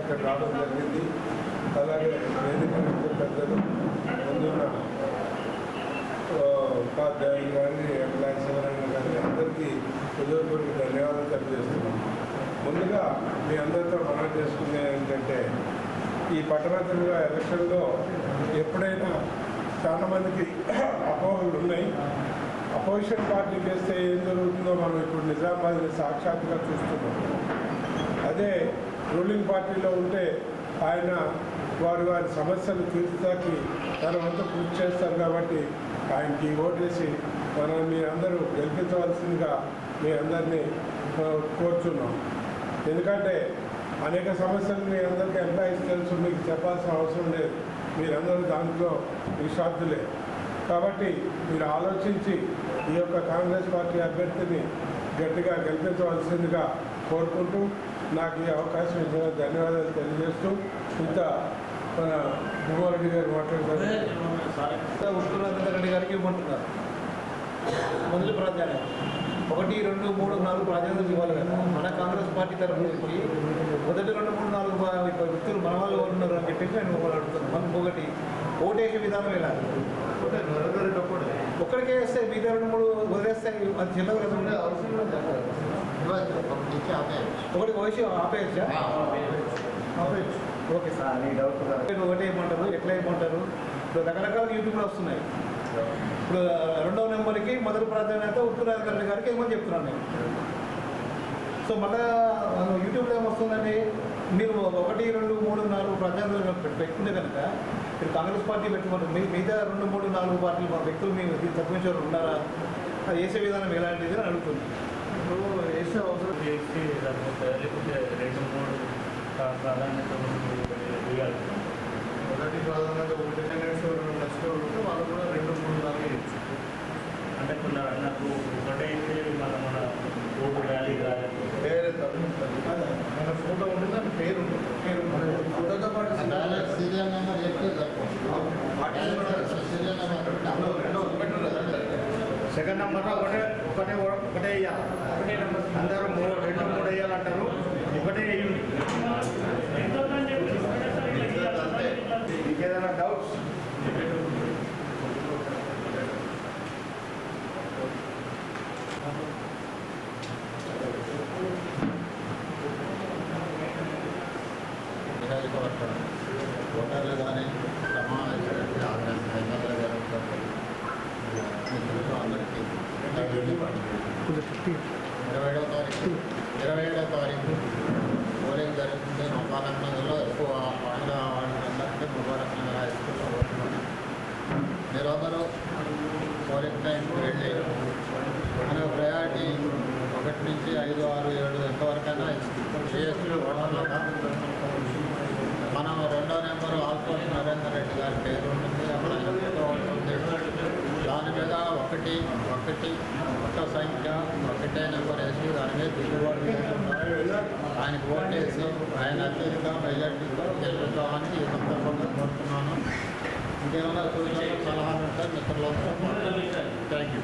ఇక్కడ రావడం జరిగింది. అలాగే వేదిక పెద్దలు ముందున్న ఉపాధ్యాయులు కానీ ఎంప్లాయీస్ ఎవరైనా కానీ అందరికీ హృదయపూర్వక ధన్యవాదాలు తెలియజేస్తున్నాం. ముందుగా మీ అందరితో మనం చేసుకునేది ఏంటంటే ఈ పట్టభద్రులుగా ఎలక్షన్లో ఎప్పుడైనా చాలామందికి అపోహలు ఉన్నాయి. అపోజిషన్ పార్టీ చేస్తే ఏం జరుగుతుందో మనం ఇప్పుడు నిజామాబాద్ని సాక్షాత్గా చూస్తున్నాం. అదే రూలింగ్ పార్టీలో ఉంటే ఆయన వారి సమస్యలు తీర్చడానికి తన వంతు కృషి చేస్తారు. కాబట్టి ఆయనకి ఓటేసి మనం మీ అందరూ గెలిపించవలసిందిగా మీ అందరినీ కోరుచున్నాం. ఎందుకంటే అనేక సమస్యలు మీ అందరికీ ఎంప్లాయీస్ తెలుసు, మీకు చెప్పాల్సిన అవసరం లేదు. మీరందరూ దాంట్లో విశ్వాసులే. కాబట్టి మీరు ఆలోచించి ఈ యొక్క కాంగ్రెస్ పార్టీ అభ్యర్థిని గట్టిగా గెలిపించవలసిందిగా కోరుకుంటూ నాకు ఈ అవకాశం ఇచ్చిన ధన్యవాదాలు తెలియజేస్తూ ఇంత మన భూమారెడ్డి గారు మాట్లాడతారు. రెడ్డి గారికి ఇవ్వమంటున్నారు. మొదటి ప్రాధాన్యత 1, 2, 3, 4 ప్రాధాన్యతలు ఇవ్వాలి కదా. మన కాంగ్రెస్ పార్టీ తరఫు నుంచి మొదటి 2, 3, 4 వ్యక్తులు మన వాళ్ళు ఉన్నారు అని చెప్పేసి నేను అడుగుతున్నాను. మనకు ఒకటి ఓటేసే విధానం ఎలా ఒక్కడికే వేస్తే మిగతా 2, 3 వదిలేస్తే అది చెల్లదు కదా. ఒకటి కోసి ఆపేయచ్చా? ఓకే సార్, నీ డౌట్ ఒకటే ఏమంటారు, ఎట్లా ఏమంటారు? ఇప్పుడు రకరకాల యూట్యూబ్లో వస్తున్నాయి. ఇప్పుడు 2వ నెంబర్కి మొదటి ప్రాధాన్యత ఉత్తరాధికారి రెడ్డి గారికి ఏమని చెప్తున్నాను నేను. సో మళ్ళీ యూట్యూబ్లో ఏమొస్తుందండి, మీరు 1, 2, 3, 4 ప్రాధాన్యతలు పెట్టుకుంటే కనుక మీరు కాంగ్రెస్ పార్టీ పెట్టుకుంటారు. మిగతా 2, 3, 4 పార్టీలు మా వ్యక్తులు మీ తప్పించారు ఉన్నారా, అది వేసే విధానం ఎలాంటిది అని అడుగుతుంది. ఇప్పుడు వేసే అవసరం చేసి లేకపోతే 2, 3 ప్రాధాన్యత వేయాలి. మొదటి ప్రాధాన్యత 1 నెక్స్ట్ 2 లక్షలు ఉంటే వాళ్ళు కూడా 2, 3, 4 వేయచ్చు. అంటే కొన్ని నాకు ఒకటే అయితే మన ఓటు ర్యాలీ కానీ పేరు మన ఫోటో ఉంటుంది, దాని పేరు ఉంటుంది. ఫోటోతో పాటు సీరియల్ నెంబర్ సెకండ్ నెంబర్లో ఒకటే వేయాలి. అందరూ 2, 3 వేయాలంటారు. ఒకటే వేయండి. ఇంకేదైనా డౌట్స్? ఓటర్లు కానీ సమావేశానికి అందరికీ 27వ తారీఖు పోలింగ్ జరుగుతుంది. ముబారక్నగర్లో ఎక్కువ బాగా వాళ్ళందరికీ ముబారక్నగర్ హై స్కూల్లో ఓటున్నాను. మీరందరూ పోలింగ్ టైంకి వెళ్ళి మన ప్రయారిటీ 1 నుంచి 5, 6, 7 ఎంతవరకైనా సిఎస్టీ ఓటర్లుగా మనం 2వ నెంబరు ఆల్పోర్ట్ నరేందర్ రెడ్డి గారి పేరు ఉంటుంది. అక్కడ ఉంటుంది. దాని మీద 1 సంఖ్య 1 నెంబర్ వేసి దాని మీద దిగుబడి ఆయనకు ఓటేసి ఆయన అత్యధిక మెజార్టీతో గెలుపుతామని ఈ సందర్భంగా కోరుతున్నాను. ఇంకేమైనా సూచనలు సలహాలు ఉంటే మిత్రులతో థ్యాంక్ యూ.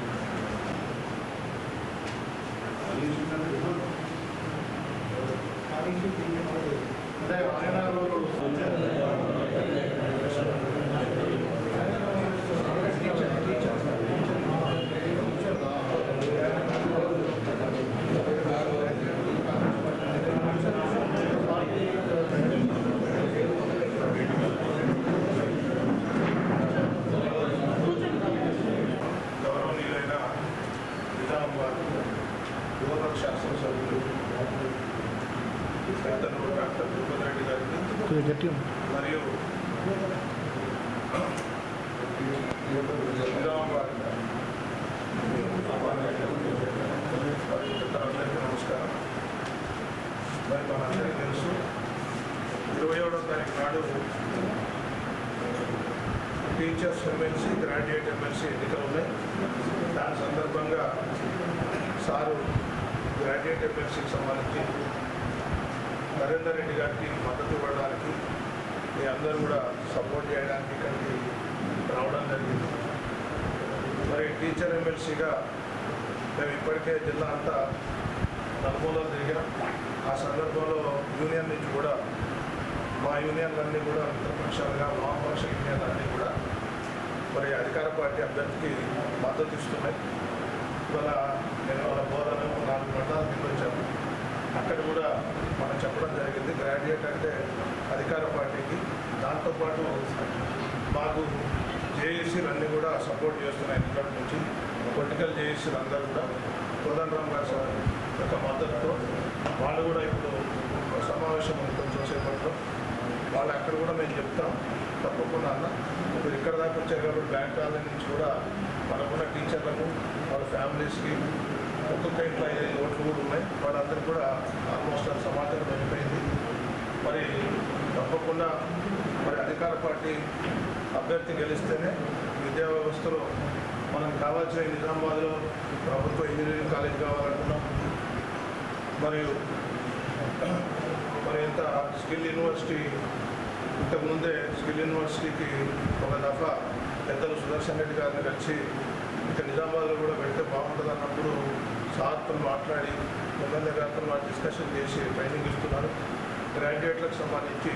గౌరవనీయులైన నిజామాబాద్ యువపక్ష శాసనసభ్యులు పెద్దలు డాక్టర్ భూపతిరెడ్డి గారికి మరియు నిజామాబాద్ అందరికీ నమస్కారం. మరి మనందరికీ తెలుసు 27వ తారీఖు నాడు టీచర్స్ ఎమ్మెల్సీ, గ్రాడ్యుయేట్ ఎమ్మెల్సీ ఎన్నికలు ఉన్నాయి. దాని సందర్భంగా సారు గ్రాడ్యుయేట్ ఎమ్మెల్సీకి సంబంధించి నరేందర్ రెడ్డి గారికి మద్దతు ఇవ్వడానికి మీ అందరూ కూడా సపోర్ట్ చేయడానికి ఇక్కడికి రావడం జరిగింది. మరి టీచర్ ఎమ్మెల్సీగా మేము ఇప్పటికే జిల్లా అంతా నలుమూలలు తిరిగాం. ఆ సందర్భంలో యూనియన్ నుంచి కూడా యూనియన్లన్నీ కూడా మిత్రపక్షాలుగా వామపక్ష యూనియన్లన్నీ కూడా మరి అధికార పార్టీ అభ్యర్థికి మద్దతు ఇస్తున్నాయి. ఇవాళ నేను వాళ్ళ బోధన 4 మండలాలు తీసుకొచ్చాము. అక్కడ కూడా మనం చెప్పడం జరిగింది, గ్రాడ్యుయేట్ అంటే అధికార పార్టీకి, దాంతోపాటు మాకు జేఏసీలు అన్నీ కూడా సపోర్ట్ చేస్తున్నాయి. ఇక్కడి నుంచి పొలిటికల్ జేఏసీలు అందరూ కూడా కోదండరామ్ గారి యొక్క మద్దతుతో వాళ్ళు కూడా ఇప్పుడు సమావేశం ఉంటుంది చూసేపట్లో వాళ్ళు అక్కడ కూడా మేము చెప్తాం తప్పకుండా అన్న. ఇప్పుడు ఇక్కడ దాకా వచ్చారు కాబట్టి బ్యాంక్ కాలనీ నుంచి కూడా మనకున్న టీచర్లకు వాళ్ళ ఫ్యామిలీస్కి ఒక్కొక్క ఇంట్లో 5 ఓట్లు కూడా ఉన్నాయి. వాళ్ళందరికీ కూడా ఆల్మోస్ట్ సమాచారం అయిపోయింది. మరి తప్పకుండా మరి అధికార పార్టీ అభ్యర్థి గెలిస్తేనే విద్యా వ్యవస్థలో మనం కావాల్సిన నిజామాబాద్లో ప్రభుత్వ ఇంజనీరింగ్ కాలేజ్ కావాలంటున్నాం. మరియు ఎంత స్కిల్ యూనివర్సిటీ ఇంతకుముందే స్కిల్ యూనివర్సిటీకి ఒక దఫా పెద్దలు సుదర్శన్ రెడ్డి గారిని కలిసి ఇంకా నిజామాబాద్లో కూడా పెడితే బాగుంటుంది అన్నప్పుడు సార్తో మాట్లాడి ఎమ్మెల్యే గారితో వాళ్ళు డిస్కషన్ చేసి ట్రైనింగ్ ఇస్తున్నారు. గ్రాడ్యుయేట్లకు సంబంధించి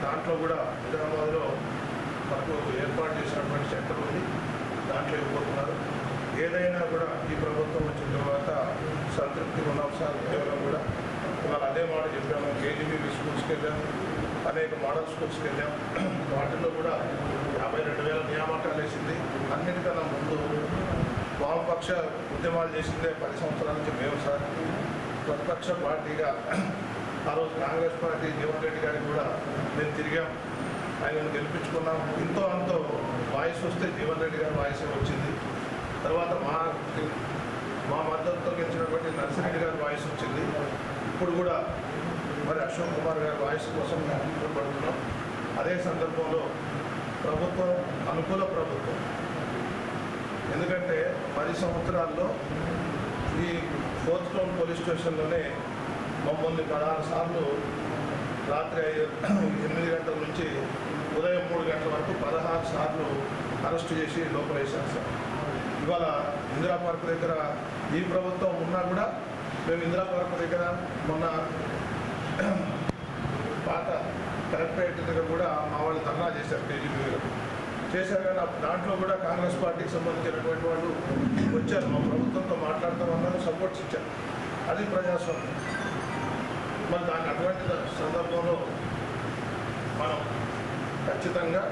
దాంట్లో కూడా నిజామాబాద్లో మనకు ఏర్పాటు చేసినటువంటి సెంటర్ ఉంది, దాంట్లో ఇవ్వబోతున్నారు. ఏదైనా కూడా ఈ ప్రభుత్వం వచ్చిన తర్వాత సంతృప్తి ఉన్నాం సార్. ఉద్యోగం కూడా ఇవాళ అదే మాట చెప్పాము. కేజీబీవీ స్కూల్స్కి వెళ్ళాము, అనేక మోడల్ స్కూల్స్కి వెళ్ళాం. వాటిల్లో కూడా 52,000 నియామకాలు వేసింది. అన్నిటికన్నా ముందు వామపక్ష ఉద్యమాలు చేసిందే 10 సంవత్సరాల నుంచి మేము సార్. ప్రతిపక్ష పార్టీగా ఆ రోజు కాంగ్రెస్ పార్టీ జీవన్ రెడ్డి గారికి కూడా మేము తిరిగాం, ఆయనను గెలిపించుకున్నాం. ఇంతో అంతో వాయిస్ వస్తే జీవన్ రెడ్డి గారి వాయిసే వచ్చింది. తర్వాత మా మద్దతుతో గెలిచినటువంటి నర్సిరెడ్డి గారి వాయిస్ వచ్చింది. ఇప్పుడు కూడా మరి అశోక్ కుమార్ గారి వాయిస్ కోసం మేము పడుతున్నాం. అదే సందర్భంలో ప్రభుత్వం అనుకూల ప్రభుత్వం, ఎందుకంటే 10 సంవత్సరాల్లో ఈ ఫోర్త్ టౌన్ పోలీస్ స్టేషన్లోనే మమ్మల్ని 16 సార్లు రాత్రి 8 గంటల నుంచి ఉదయం 3 గంటల వరకు 16 సార్లు అరెస్ట్ చేసి లోపల వేశారు సార్. ఇవాళ ఇందిరా పార్క్ దగ్గర ఈ ప్రభుత్వం ఉన్నా కూడా మేము ఇందిరా పార్క్ దగ్గర మొన్న పాత కలెక్టరేట్ దగ్గర కూడా మా వాళ్ళు ధర్నా చేశారు, కేజీబీ చేశారు. కానీ దాంట్లో కూడా కాంగ్రెస్ పార్టీకి సంబంధించినటువంటి వాళ్ళు వచ్చారు, మా ప్రభుత్వంతో మాట్లాడతామన్నారు, సపోర్ట్స్ ఇచ్చారు. అది ప్రజాస్వామ్యం. మరి దాన్ని అటువంటి సందర్భంలో మనం ఖచ్చితంగా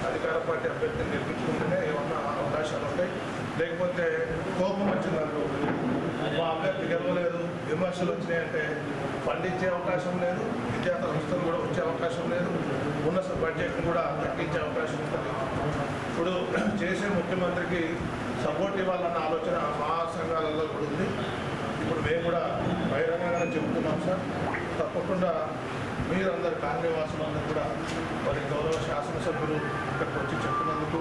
అధికార పార్టీ అభ్యర్థిని గెలిపించుకుంటేనే ఏమన్నా అవకాశాలు ఉంటాయి. లేకపోతే కోపం వచ్చిందంటూ మా అభ్యర్థి గెలవలేదు, విమర్శలు వచ్చినాయంటే పండించే అవకాశం లేదు, విద్యా సంస్థలు కూడా వచ్చే అవకాశం లేదు, ఉన్న బడ్జెట్ని కూడా తగ్గించే అవకాశం ఉంటుంది. ఇప్పుడు చేసే ముఖ్యమంత్రికి సపోర్ట్ ఇవ్వాలన్న ఆలోచన మా సంఘాలలో కూడా ఉంది. ఇప్పుడు మేము కూడా బహిరంగంగానే చెబుతున్నాం సార్. తప్పకుండా మీరందరూ కాలనీవాసులందరూ కూడా మరి గౌరవ శాసనసభ్యులు ఇక్కడికి వచ్చి చెప్తున్నందుకు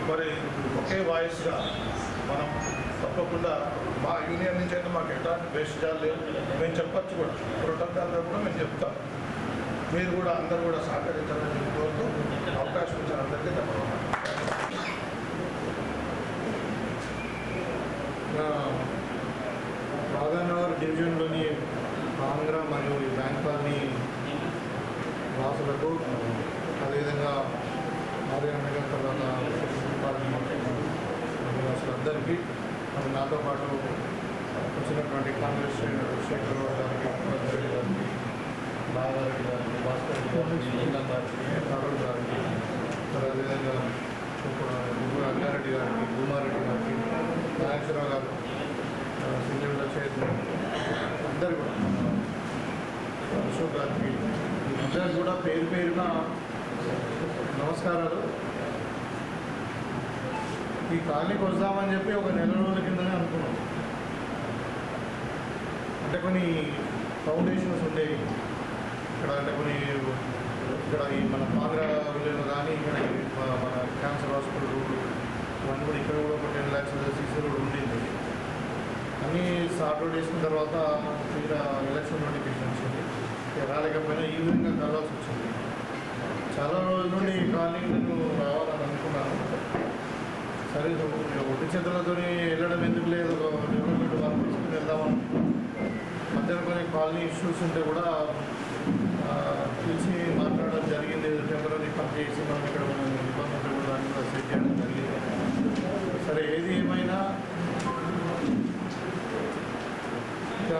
మరి ఒకే వాయిస్గా మనం తప్పకుండా మా యూనియన్ నుంచి అయితే మాకు ఎట్లాంటి వేషాలు లేవు, మేము చెప్పచ్చు కూడా, ప్రోటోకాల్లో కూడా మేము చెప్తాం. మీరు కూడా అందరూ కూడా సహకరించాలని కోరుతూ అవకాశం ఇచ్చిన అందరికీ ధన్యవాదాలు. రాధానగర్ డివిజన్లోని ఆంధ్ర మరియు బ్యాంక్ కాలనీ వాసులకు, అదేవిధంగా ఆర్యనగర్ తర్వాత వాసులందరికీ, మరి నాతో పాటు వచ్చినటువంటి కాంగ్రెస్ శేఖర్ గారికి, రెడ్డి గారికి, బాగారెడ్డి గారికి, భాస్కర్ గారికి, లింగం గారికి, అరుణ్ గారికి, మరి అదేవిధంగా రంగారెడ్డి గారికి, భూమారెడ్డి గారికి, నాగేశ్వరరావు గారు, సింగల్ చైర్మన్ అందరు కూడా, అశోక్ గారికి, అందరు కూడా పేరు పేరున నమస్కారాలు. ఈ ఖాళీకి వస్తామని చెప్పి ఒక 1 నెల రోజుల కిందనే అనుకున్నాం. అంటే కొన్ని ఫౌండేషన్స్ ఉండేవి ఇక్కడ, అంటే కొన్ని ఇక్కడ ఈ మన పాంగ్రా విలేజ్లో కానీ, ఇక్కడ మన క్యాన్సర్ హాస్పిటల్ రోడ్డు ఇవన్నీ కూడా, ఇక్కడ కూడా ఒక 10 lakhs సీసీ రోడ్ ఉండింది. అన్నీ సార్ట్ అవుట్ చేసిన తర్వాత తీరా ఎలక్షన్ నోటిఫికేషన్ వచ్చింది. రాలేకపోయినా ఈ విధంగా కలవాల్సి వచ్చింది. చాలా రోజుల నుండి ఈ కాలనీకి నేను రావాలని అనుకున్నాను. సరే ఒట్టి చేతులతో వెళ్ళడం ఎందుకు లేదు, డెవలప్మెంట్ వర్క్ తీసుకుని వెళ్దామని మధ్యన కొన్ని కాలనీ ఇష్యూస్ ఉంటే కూడా పిలిచి మాట్లాడడం జరిగింది. టెంపరీ పని చేసి మనం ఇక్కడ మనం ఇబ్బంది ఉంటే కూడా దాన్ని కూడా సెట్ చేయడం జరిగింది. సరే ఏది ఏమైనా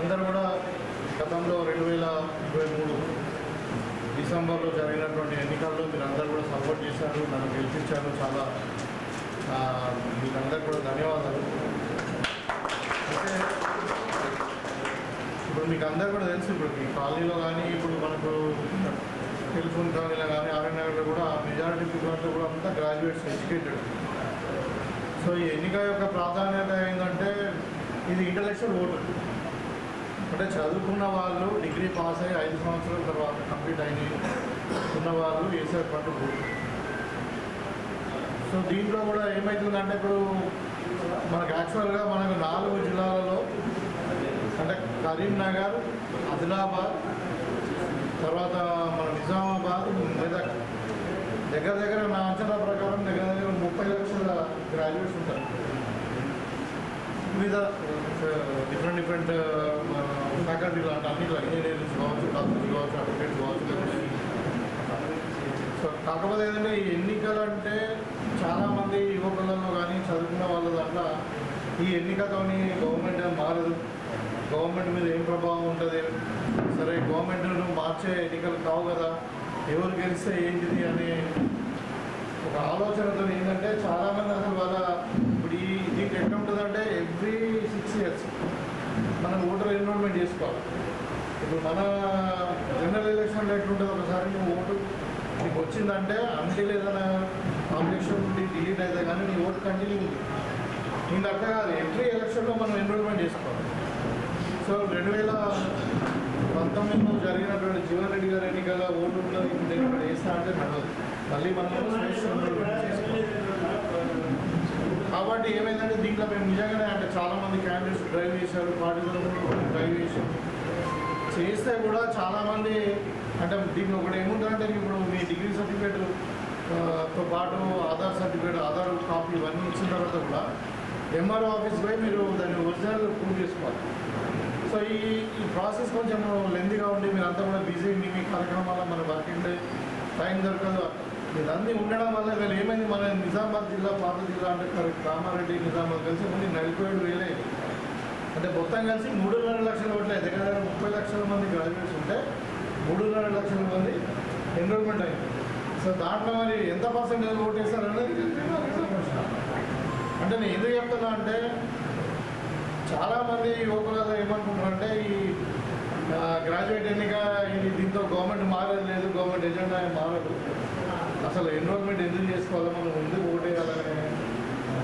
అందరూ కూడా గతంలో 2023 డిసెంబర్లో జరిగినటువంటి ఎన్నికల్లో మీరు అందరూ కూడా సపోర్ట్ చేశారు, నన్ను గెలిపించారు. చాలా మీకందరూ కూడా ధన్యవాదాలు. అయితే ఇప్పుడు మీకు అందరూ కూడా తెలుసు, ఇప్పుడు ఈ కాలనీలో కానీ ఇప్పుడు మనకు టెలిఫోన్ కాలనీలో కానీ ఆర్ఎన్ఆర్లో కూడా మెజారిటీ పీపుల్ కూడా అంతా గ్రాడ్యుయేట్స్, ఎడ్యుకేటెడ్. సో ఈ ఎన్నిక యొక్క ప్రాధాన్యత ఏంటంటే ఇది ఇంటలెక్చువల్ ఓటర్, అంటే చదువుకున్న వాళ్ళు డిగ్రీ పాస్ అయ్యి 5 సంవత్సరాల తర్వాత కంప్లీట్ అయిన ఉన్న వాళ్ళు వేసేటువంటి ఓటు. సో దీంట్లో కూడా ఏమవుతుందంటే ఇప్పుడు మనకు యాక్చువల్గా మనకు 4 జిల్లాలలో అంటే కరీంనగర్, ఆదిలాబాద్, తర్వాత మన నిజామాబాద్, మెదక్ దగ్గర నా అంచనా ప్రకారం దగ్గర 30 లక్షల గ్రాడ్యుయేట్స్ ఉంటారు. వివిధ డిఫరెంట్ ఫ్యాకల్టీలు అంటే అన్నిట్లో ఇంజనీరింగ్స్ కావచ్చు, డాక్టర్స్ కావచ్చు, అడ్వకేట్స్ కావచ్చు. సో కాకపోతే ఏంటంటే ఈ ఎన్నికలు అంటే చాలామంది యువకులలో కానీ చదువుకున్న వాళ్ళ దాంట్లో ఈ ఎన్నికతోని గవర్నమెంట్ మారదు, గవర్నమెంట్ మీద ఏం ప్రభావం ఉంటుంది, సరే గవర్నమెంట్ను మార్చే ఎన్నికలు కావు కదా, ఎవరు గెలిస్తే ఏంటిది అనే ఒక ఆలోచనతో ఏంటంటే చాలామంది అసలు వాళ్ళ ఇప్పుడు ఈ దీనికి ఎట్లా ఉంటుందంటే ఎవ్రీ 6 years మనం ఓటర్ ఎన్రోల్మెంట్ చేసుకోవాలి. ఇప్పుడు మన జనరల్ ఎలక్షన్లో ఎట్లుంటుంది, ఒకసారి నువ్వు ఓటు నీకు వచ్చిందంటే అంటిల్ ఏదైనా ఆబ్జెక్షన్ ఉండి డిలీట్ అయితే కానీ నీ ఓటు కంటిన్యూ ఉంది. ఇంకా అట్లా కాదు, ఎవ్రీ ఎలక్షన్లో మనం ఎన్రోల్మెంట్ చేసుకోవాలి. సో 2019లో జరిగినటువంటి జీవన్ రెడ్డి గారి ఎన్నికల ఓటు ఉన్నది నేను ఇక్కడ వేస్తా అంటే నడవదు, మళ్ళీ మనం కాబట్టి ఏమైందంటే దీంట్లో మేము నిజంగానే అంటే చాలామంది క్యాండిడేట్స్ డ్రైవ్ చేశారు, పార్టీలో డ్రైవ్ చేశారు. చేస్తే కూడా చాలామంది అంటే దీంట్లో ఒకటి ఏముంటుందంటే ఇప్పుడు మీ డిగ్రీ సర్టిఫికేట్తో పాటు ఆధార్ సర్టిఫికేట్, ఆధార్ కాపీ ఇవన్నీ ఇచ్చిన తర్వాత కూడా ఎంఆర్ఓ ఆఫీస్ పోయి మీరు దాన్ని ఒరిజినల్ ప్రూవ్ చేసుకోవాలి. సో ఈ ప్రాసెస్ కొంచెం లెందీగా ఉండి మీరంతా కూడా బిజీ మీ కార్యక్రమాల్లో మన వర్కింగ్ డే టైం దొరకదు. ఇదన్నీ ఉండడం వల్ల వీళ్ళు ఏమైంది, మన నిజామాబాద్ జిల్లా పాత జిల్లా అంటే కామారెడ్డి నిజామాబాద్ కలిసి ముందు 47,000 అంటే మొత్తం కలిసి 3.5 లక్షల ఓట్లే. దగ్గర 30 లక్షల మంది గ్రాడ్యుయేట్స్ ఉంటే 3.5 లక్షల మంది ఎన్రోల్మెంట్ అయింది. సో దాంట్లో మరి ఎంత పర్సెంటేజ్ ఓట్ వేస్తారనేది అంటే నేను ఎందుకు చెప్తున్నా అంటే చాలామంది యువకులలో ఏమనుకుంటున్నారంటే ఈ గ్రాడ్యుయేట్ ఎన్నిక ఇది దీంతో గవర్నమెంట్ మారేది లేదు, గవర్నమెంట్ ఎజెండా మారదు, అసలు ఎన్రోల్మెంట్ ఎందుకు చేసుకోవాలో మనం ఎందుకు ఓటేయాలనే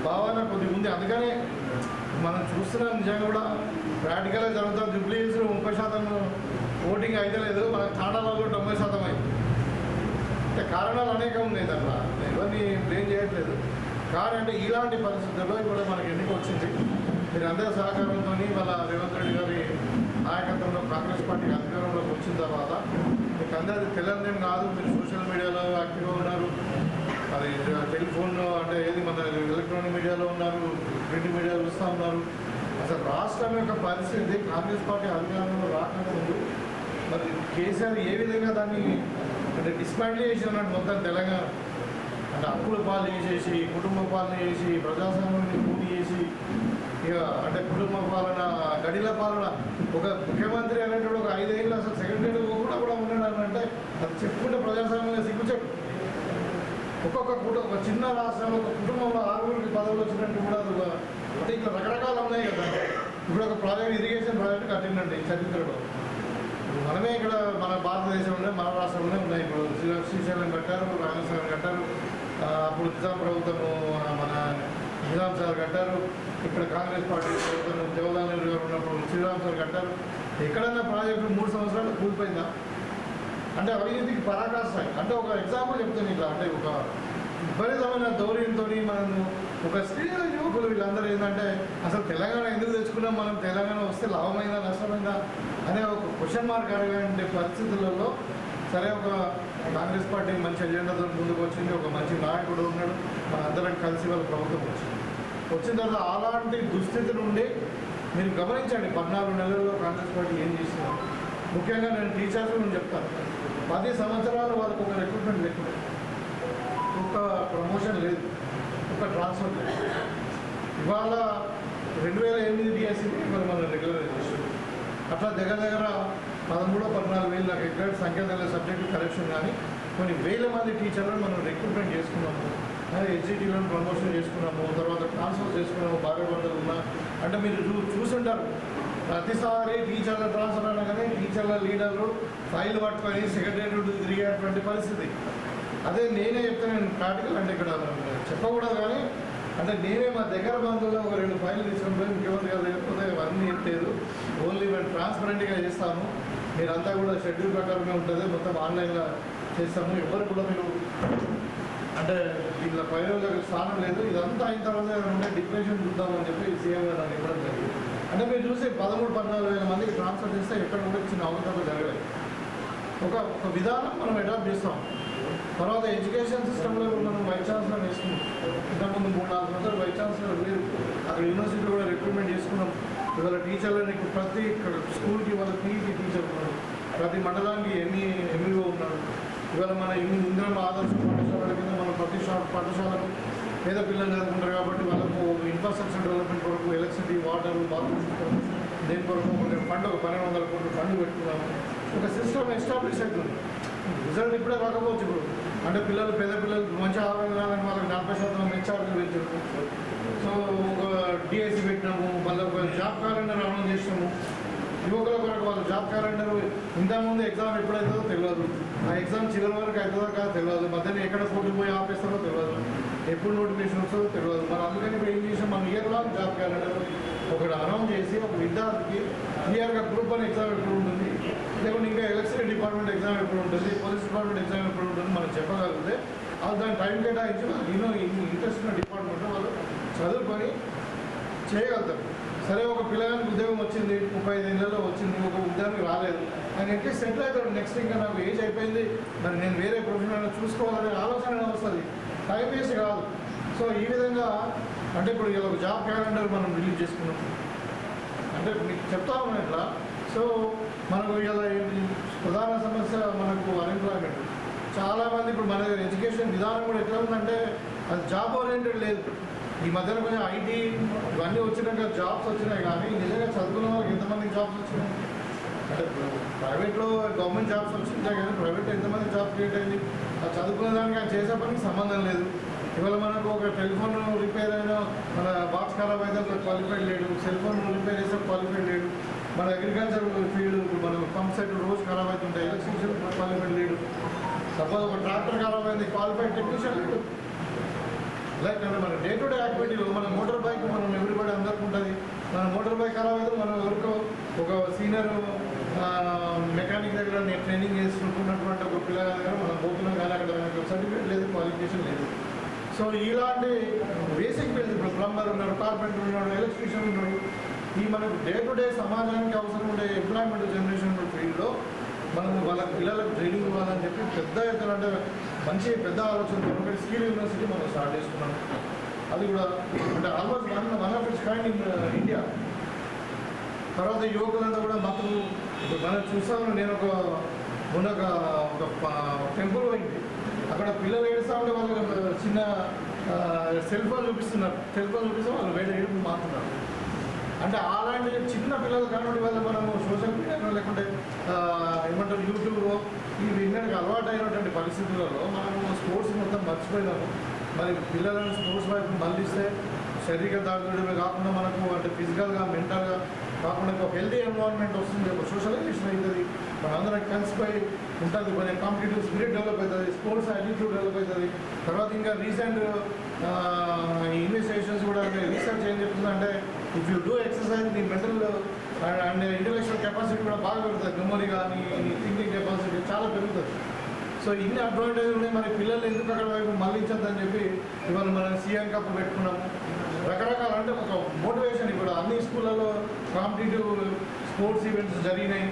భావన కొద్దిగా ఉంది. అందుకనే మనం చూస్తున్నాం నిజంగా కూడా ప్రాక్టికల్గా జరుగుతాం. జూబ్లీ హిల్స్లో 30% ఓటింగ్ అయితే లేదు, మన తాండాలో కూడా 90% అయింది. అంటే కారణాలు అనేకం ఉన్నాయి, దాంట్లో ఎవరిని బ్లేమ్ చేయట్లేదు. కానీ అంటే ఇలాంటి పరిస్థితుల్లో ఇప్పుడు మనకి ఎన్నిక వచ్చింది, మీరు అందరి సహకారంతో వాళ్ళ రేవంత్ రెడ్డి గారి నాయకత్వంలో కాంగ్రెస్ పార్టీ అధికారంలోకి వచ్చిన తర్వాత మీకు అందరికీ తెలియదేం కాదు, మీరు సోషల్ మీడియాలో యాక్టివ్గా ఉన్నారు, అది టెలిఫోన్ అంటే ఏది మన ఎలక్ట్రానిక్ మీడియాలో ఉన్నారు, ప్రింట్ మీడియాలో చూస్తూ ఉన్నారు. అసలు రాష్ట్రం యొక్క పరిస్థితి కాంగ్రెస్ పార్టీ అధికారంలో రాకుండా ఉంది. మరి కేసీఆర్ ఏ విధంగా దాన్ని అంటే డిస్మాంటిల్ చేసి అన్నట్టు మొత్తం తెలంగాణ అంటే అప్పుల పాలు చేసేసి, కుటుంబ పాలన చేసి, ప్రజాస్వామ్యాన్ని పూర్తి చేసి, ఇక అంటే కుటుంబ పాలన, గడిల పాలన, ఒక ముఖ్యమంత్రి అనేటువంటి ఒక 5 ఏళ్ళు అసలు సెక్రటరీ కూడా ఉన్నాడు అంటే అది చెప్పుకుంటే ప్రజాస్వామ్యంగా సిగ్గుచెట్టు. ఒక చిన్న రాష్ట్రంలో ఒక కుటుంబంలో 6 పదవులు వచ్చినట్టు కూడా అంటే ఇట్లా రకరకాలు ఉన్నాయి కదా. ఇప్పుడు ఒక ప్రాజెక్ట్ ఇరిగేషన్ ప్రాజెక్ట్ కట్టిందండి చరిత్రలో. మనమే ఇక్కడ మన భారతదేశంలో మన రాష్ట్రంలోనే ఉన్నాయి. ఇప్పుడు శ్రీశైలం కట్టారు, రామేశ్వరం కట్టారు, అప్పుడు నిజాం ప్రభుత్వము మన నిజాం సార్ కట్టారు, ఇక్కడ కాంగ్రెస్ పార్టీ ప్రభుత్వం జవహర్లాల్ నెహ్రూ గారు ఉన్నప్పుడు శ్రీరామ్ సార్ కట్టారు. ఎక్కడైనా ప్రాజెక్టు 3 సంవత్సరాలు కూలిపోయిందా అంటే అవినీతికి పరాకాష్టాయి. అంటే ఒక ఎగ్జాంపుల్ చెప్తాను ఇట్లా, అంటే ఒక విపరీతమైన ధోరణితో మనం ఒక స్త్రీ యువకులు వీళ్ళందరూ ఏంటంటే అసలు తెలంగాణ ఎందుకు తెచ్చుకున్నాం, మనం తెలంగాణ వస్తే లాభమైందా నష్టమైందా అనే ఒక క్వశ్చన్ మార్క్ అడిగే పరిస్థితులలో సరే ఒక కాంగ్రెస్ పార్టీ మంచి ఎజెండాతో ముందుకు వచ్చింది, ఒక మంచి నాయకుడు ఉన్నాడు, మన అందరం కలిసి వాళ్ళ ప్రభుత్వం వచ్చిన తర్వాత అలాంటి దుస్థితి నుండి మీరు గమనించండి 14 నెలల్లో కాంగ్రెస్ పార్టీ ఏం చేస్తున్నారు. ముఖ్యంగా నేను టీచర్స్ నేను చెప్తాను, 10 సంవత్సరాలు వాళ్ళకు ఒక రిక్రూట్మెంట్ లేకుండా, ఒక ప్రమోషన్ లేదు, ఒక ట్రాన్స్ఫర్ లేదు. ఇవాళ 2008 డిఎస్సి ఇవాళ మనం రెగ్యులర్ చేస్తాం. అట్లా దగ్గర 13-14 వేలు నాకు ఎక్కడ సంఖ్య దగ్గర సబ్జెక్టు కరెక్షన్ కానీ కొన్ని వేల మంది టీచర్లను మనం రిక్రూట్మెంట్ చేసుకున్నాము. హెచ్ఈటీలను ప్రమోషన్ చేసుకున్నాము, తర్వాత ట్రాన్స్ఫర్ చేసుకున్నాము. బాగా వందలు ఉన్నా అంటే మీరు చూసుంటారు, ప్రతిసారి టీచర్ల ట్రాన్స్ఫర్ అనగానే టీచర్ల లీడర్లు ఫైల్ పట్టుకొని సెక్రటరీ తిరిగేటువంటి పరిస్థితి. అదే నేనే చెప్తాను, నేను ప్రాక్టికల్ అంటే ఇక్కడ చెప్పకూడదు కానీ అంటే నేనే మా దగ్గర బంధువుల్లో ఒక 2 ఫైళ్ళు తీసుకుని ముఖ్యమంత్రి గారు లేకపోతే అవన్నీ ఏం లేదు, ఓన్లీ మేము ట్రాన్స్పరెంట్గా చేస్తాము, మీరంతా కూడా షెడ్యూల్ ప్రకారమే ఉంటుంది, మొత్తం ఆన్లైన్లో చేస్తాము, ఎవరు కూడా మీరు అంటే వీళ్ళ ప్రయోజనాలకు స్థానం లేదు, ఇదంతా అయిన తర్వాత ఉండే డిప్రెషన్ చూద్దామని చెప్పి సీఎం గారు నాకు ఇవ్వడం జరిగింది. అంటే మీరు చూసి 13-14 వేల మందికి ట్రాన్స్ఫర్ చేస్తే ఎక్కడ కూడా చిన్న అవకాశాలు జరగలేదు. ఒక విధానం మనం అడాప్ట్ చేస్తాం. తర్వాత ఎడ్యుకేషన్ సిస్టంలో మనం వైస్ ఛాన్సలర్ వేసుకున్నాం. ఇంతకుముందు 3-4 సంవత్సరాలు వైస్ ఛాన్సలర్ లేదు, అక్కడ యూనివర్సిటీలో కూడా రిక్రూట్మెంట్ చేసుకున్నాం. ఇవాళ టీచర్లని ప్రతి స్కూల్కి వాళ్ళ పీఈటీ టీచర్ ఉన్నారు, ప్రతి మండలానికి ఎంఈఓ ఉన్నారు. ఇవాళ మన ఇందిరమ్మ ఆదర్శ పాఠశాలల కింద మనం ప్రతి పాఠశాలకు పేద పిల్లలు చదువుకుంటారు కాబట్టి వాళ్ళకు ఇన్ఫ్రాస్ట్రక్చర్ డెవలప్మెంట్ కొరకు ఎలక్ట్రిసిటీ, వాటర్, బాత్రూమ్స్ దేని కొరకు ఫండ్ ఒక 1200 కోట్లు ఫండ్ పెట్టుకున్నాము. ఒక సిస్టమ్ ఎస్టాబ్లిష్ అవుతుంది. రిజల్ట్ ఇప్పుడే రాకపోవచ్చు. ఇప్పుడు అంటే పిల్లలు పేద పిల్లలు మంచి ఆరోగ్యం రావాలని వాళ్ళకి 40% హెచ్ఆర్లు పెంచాము. సో ఒక డిఎస్సి పెట్టినాము, మళ్ళీ ఒక జాబ్ క్యాలెండర్ అనౌన్స్ చేసినాము. యువకుల కొరకు వాళ్ళ జాబ్ క్యాలెండర్ ఇంతకుముందు ఎగ్జామ్ ఎప్పుడైతుందో తెలియదు, ఆ ఎగ్జామ్ చివరి వరకు అవుతుందో కాదో తెలియదు, మధ్యలో ఎక్కడ పోటీ పోయి ఆపేస్తారో తెలియదు, ఎప్పుడు నోటిఫికేషన్ వస్తుందో తెలియదు. మనం అందుకని ఇప్పుడు ఏం చేసాం, మన ఇయర్ లాంగ్ జాబ్ క్యాలెండర్ ఒకటి అనౌన్స్ చేసి ఒక విద్యార్థికి క్లియర్గా గ్రూప్ 1 ఎగ్జామ్ ఎప్పుడు ఉంటుంది, లేకుంటే ఇంకా ఎలక్ట్రిసిటీ డిపార్ట్మెంట్ ఎగ్జామ్ ఎప్పుడు ఉంటుంది, పోలీస్ డిపార్ట్మెంట్ ఎగ్జామ్ ఎప్పుడు ఉంటుంది మనం చెప్పగలిగితే వాళ్ళు దాని టైం కేటాయించి ఇంట్రెస్ట్ ఉన్న డిపార్ట్మెంట్లో వాళ్ళు చదువుకొని చేయగలుగుతారు. సరే ఒక పిల్లగానికి ఉద్యోగం వచ్చింది, 35 ఏళ్ళలో వచ్చింది, ఒక ఉద్యోగం రాలేదు, ఆయన అట్లీస్ట్ సెటిల్ అవుతాడు. నెక్స్ట్ ఇంకా నాకు ఏజ్ అయిపోయింది, మరి నేను వేరే ప్రొఫెషన్ చూసుకోవాలనే ఆలోచన వస్తుంది, టైం వేస్ట్ కాదు. సో ఈ విధంగా అంటే ఇప్పుడు ఇలా ఒక జాబ్ క్యాలెండర్ మనం రిలీజ్ చేసుకున్నాం అంటే మీకు చెప్తా ఉన్నాం ఇట్లా. సో మనకు ఇలా ప్రధాన సమస్య మనకు అన్ఎంప్లాయ్మెంట్. చాలామంది ఇప్పుడు మన దగ్గర ఎడ్యుకేషన్ విధానం కూడా ఎట్లా ఉందంటే అది జాబ్ ఓరియంటెడ్ లేదు. ఈ మధ్యన కొంచెం ఐటీ ఇవన్నీ వచ్చినాక జాబ్స్ వచ్చినాయి, కానీ నిజంగా చదువుకున్న వాళ్ళకి ఎంతమందికి జాబ్స్ వచ్చినాయి అంటే ప్రైవేట్లో గవర్నమెంట్ జాబ్స్ వచ్చినాయి కానీ ప్రైవేట్లో ఎంతమంది జాబ్ క్రియేట్ అయింది, ఆ చదువుకునే దానికి ఆయన చేసే పనికి సంబంధం లేదు. ఇవాళ మనకు ఒక టెలిఫోన్ రిపేర్ అయినా మన బాక్స్ ఖరాబ్ అయితే క్వాలిఫైడ్ లేడు, సెల్ ఫోన్ రిపేర్ చేస్తే క్వాలిఫైడ్ లేడు, మన అగ్రికల్చర్ ఫీల్డ్ మన పంప్ సెట్ రోజు ఖరాబ్ అవుతుంటాయి, ఎలక్ట్రిషియన్ క్వాలిఫైడ్ లేడు, సపోజ్ ఒక ట్రాక్టర్ ఖరాబ్ అయింది క్వాలిఫైడ్ టెక్నీషియన్ లేడు. లైక్ అంటే మన డే టు డే యాక్టివిటీలో మన మోటార్ బైక్ మనం ఎవ్రీబడి అందరికి ఉంటుంది, మన మోటార్ బైక్ ఖరాబ్ అయితే మనం ఎవరికో ఒక సీనియర్ మెకానిక్ దగ్గర నేను ట్రైనింగ్ చేసుకుంటున్నటువంటి ఒక పిల్లల దగ్గర మనం పోతున్నాం కానీ అక్కడ సర్టిఫికేట్ లేదు, క్వాలిఫికేషన్ లేదు. సో ఇలాంటి బేసిక్ ఫీల్డ్ ఇప్పుడు ప్లంబర్ ఉన్నాడు, కార్పెంటర్ ఉన్నాడు, ఎలక్ట్రీషియన్ ఉన్నాడు, ఈ మనకు డే టు డే సమాజానికి అవసరం ఉండే ఎంప్లాయ్మెంట్ జనరేషన్ ఫీల్డ్లో మనం వాళ్ళ పిల్లలకు ట్రైనింగ్ ఇవ్వాలని చెప్పి పెద్ద ఎత్తున అంటే మంచి పెద్ద ఆలోచన ఒకటి స్కిల్ యూనివర్సిటీ మనం స్టార్ట్ చేసుకున్నాం. అది కూడా అంటే almost one of it's kind in India. తర్వాత యువకులంతా కూడా మాకు మనం చూస్తాము. నేను మొన్న ఒక టెంపుల్ పోయింది, అక్కడ పిల్లలు ఏడుస్తూ ఉంటే వాళ్ళు చిన్న సెల్ ఫోన్ చూపిస్తున్నారు, సెల్ ఫోన్ చూపిస్తే వాళ్ళు వేరే ఏడుపు మారుతున్నారు. అంటే అలాంటి చిన్న పిల్లలు కానివ్వండి వల్ల మనము సోషల్ మీడియాలో లేకుంటే ఏమంటారు యూట్యూబ్ ఇవి వినడానికి అలవాటు అయినటువంటి పరిస్థితులలో మనము స్పోర్ట్స్ మొత్తం మర్చిపోయినాము. మరి పిల్లలను స్పోర్ట్స్ వైపు మళ్ళిస్తే శారీరక దాడులమే కాకుండా మనకు అంటే ఫిజికల్గా మెంటల్గా కాకుండా ఒక హెల్తీ ఎన్వైరన్మెంట్ వస్తుంది, ఒక సోషలైజేషన్ అవుతుంది, మనందరం కలిసిపోయి ఉంటుంది, కొంచెం కాంపిటేటివ్ స్పిరిట్ డెవలప్ అవుతుంది, స్పోర్ట్స్ యాటిట్యూడ్ డెవలప్ అవుతుంది. తర్వాత ఇంకా రీసెంట్ ఇన్వెస్టిగేషన్స్ కూడా రీసెర్చ్ ఏం చెప్తుందంటే ఇఫ్ యూ డూ ఎక్సర్సైజ్ నీ మెంటల్ అండ్ ఇంటలెక్చువల్ కెపాసిటీ కూడా బాగా పెరుగుతుంది, మెమొరీ కానీ థింకింగ్ కెపాసిటీ చాలా పెరుగుతుంది. సో ఇన్ని అడ్వాంటేజ్ ఉన్నాయి, మరి పిల్లలు ఎందుకు అక్కడ వైపు మళ్ళించద్దని చెప్పి ఇవాళ మనం సీఎం కప్ పెట్టుకున్నాము. రకరకాల అంటే ఒక మోటివేషన్ ఇప్పుడు అన్ని స్కూళ్ళలో కాంపిటేటివ్ స్పోర్ట్స్ ఈవెంట్స్ జరిగినాయి.